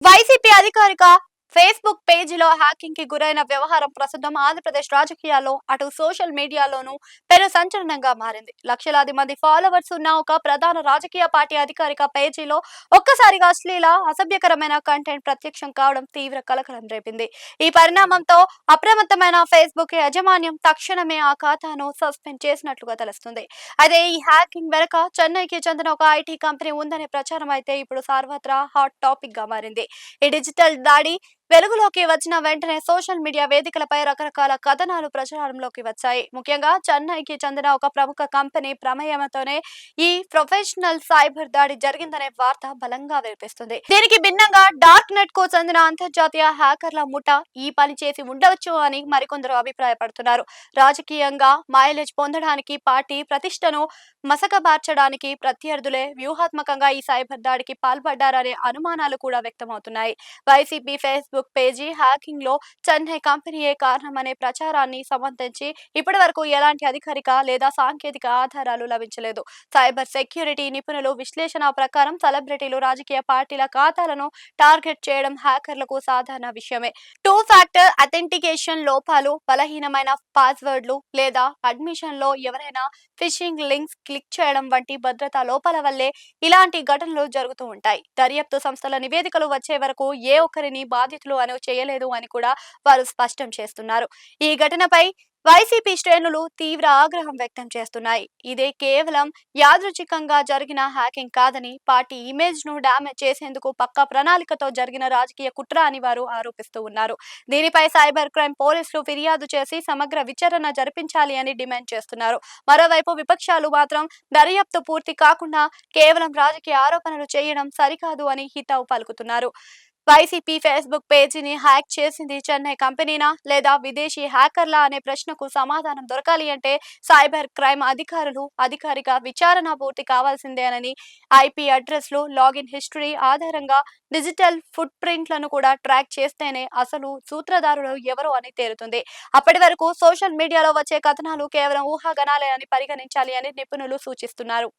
YCP అధికారిక Facebook పేజీలో హ్యాకింగ్‌కి గురైన వ్యవహారం ప్రస్తుతం ఆంధ్రప్రదేశ్ రాజకీయాల్లో, అటు సోషల్ మీడియాలోనూ పెను సంచలనంగా మారింది. లక్షలాది మంది ఫాలోవర్స్ ఉన్న ఒక ప్రధాన రాజకీయ పార్టీ అధికారిక పేజీలో ఒక్కసారిగా అశ్లీల, అసభ్యకరమైన కంటెంట్ ప్రత్యక్షం కావడం తీవ్ర కలకలం రేపింది. ఈ పరిణామంతో అప్రమత్తమైన ఫేస్‌బుక్ యాజమాన్యం తక్షణమే ఆ ఖాతాను సస్పెండ్ చేసినట్లుగా తెలుస్తుంది. అయితే ఈ హ్యాకింగ్ వెనుక చెన్నైకి చెందిన ఒక ఐటీ కంపెనీ ఉందనే ప్రచారం అయితే ఇప్పుడు సర్వత్రా హాట్ టాపిక్ గా మారింది. ఈ డిజిటల్ దాడి వెలుగులోకి వచ్చిన వెంటనే సోషల్ మీడియా వేదికలపై రకరకాల కథనాలు ప్రచారంలోకి వచ్చాయి. ముఖ్యంగా చెన్నైకి చెందిన ఒక ప్రముఖ కంపెనీ ప్రమేయంతోనే ఈ ప్రొఫెషనల్ సైబర్ దాడి జరిగిందనే వార్త బలంగా వినిపిస్తుంది. దీనికి భిన్నంగా డార్క్ నెట్ కు చెందిన అంతర్జాతీయ హ్యాకర్ల ముఠా ఈ పని చేసి ఉండవచ్చు అని మరికొందరు అభిప్రాయపడుతున్నారు. రాజకీయంగా మైలేజ్ పొందడానికి, పార్టీ ప్రతిష్టను మసకబార్చడానికి ప్రత్యర్థులే వ్యూహాత్మకంగా ఈ సైబర్ దాడికి పాల్పడ్డారనే అనుమానాలు కూడా వ్యక్తమవుతున్నాయి. వైసీపీ ఫేస్‌బుక్ పేజీ హ్యాకింగ్ లో చెన్నై కంపెనీయే కారణమనే ప్రచారాన్ని సమర్థించి ఇప్పటి వరకు ఎలాంటి అధికారిక లేదా సాంకేతిక ఆధారాలు లభించలేదు. సైబర్ సెక్యూరిటీ నిపుణులు విశ్లేషణ ప్రకారం సెలబ్రిటీలు, రాజకీయ పార్టీల ఖాతాలను టార్గెట్ చేయడం హ్యాకర్లకు సాధారణ విషయమే. టూ ఫ్యాక్టర్ అథెంటికేషన్ లోపాలు, బలహీనమైన పాస్వర్డ్లు లేదా అడ్మిషన్ లో ఎవరైనా ఫిషింగ్ లింక్స్ క్లిక్ చేయడం వంటి భద్రతా లోపాల వల్లే ఇలాంటి ఘటనలు జరుగుతూ ఉంటాయి. దర్యాప్తు సంస్థల నివేదికలు వచ్చే వరకు ఏ ఒక్కరిని బాధితులు అను చేయలేదు అని కూడా వారు స్పష్టం చేస్తున్నారు. ఈ ఘటనపై వైసీపీ శ్రేణులు తీవ్ర ఆగ్రహం వ్యక్తం చేస్తున్నాయి. ఇదే కేవలం యాదృచ్ఛికంగా జరిగిన హ్యాకింగ్ కాదని, పార్టీ ఇమేజ్ ను డ్యామేజ్ చేసేందుకు పక్కా ప్రణాళికతో జరిగిన రాజకీయ కుట్ర అని వారు ఆరోపిస్తూ ఉన్నారు. దీనిపై సైబర్ క్రైమ్ పోలీసులు ఫిర్యాదు చేసి సమగ్ర విచారణ జరిపించాలి అని డిమాండ్ చేస్తున్నారు. మరోవైపు విపక్షాలు మాత్రం దర్యాప్తు పూర్తి కాకుండా కేవలం రాజకీయ ఆరోపణలు చేయడం సరికాదు అని హితవు పలుకుతున్నారు. వైసీపీ ఫేస్‌బుక్ పేజీని హ్యాక్ చేసింది చెన్నై కంపెనీనా లేదా విదేశీ హ్యాకర్లా అనే ప్రశ్నకు సమాధానం దొరకాలి అంటే సైబర్ క్రైమ్ అధికారులు అధికారిక విచారణ పూర్తి కావాల్సిందేనని, ఐపీ అడ్రస్లు, లాగిన్ హిస్టరీ ఆధారంగా డిజిటల్ ఫుట్ ప్రింట్లను కూడా ట్రాక్ చేస్తేనే అసలు సూత్రధారులు ఎవరు అని తేలుతుంది. అప్పటి వరకు సోషల్ మీడియాలో వచ్చే కథనాలు కేవలం ఊహాగానాలే అని పరిగణించాలి అని నిపుణులు సూచిస్తున్నారు.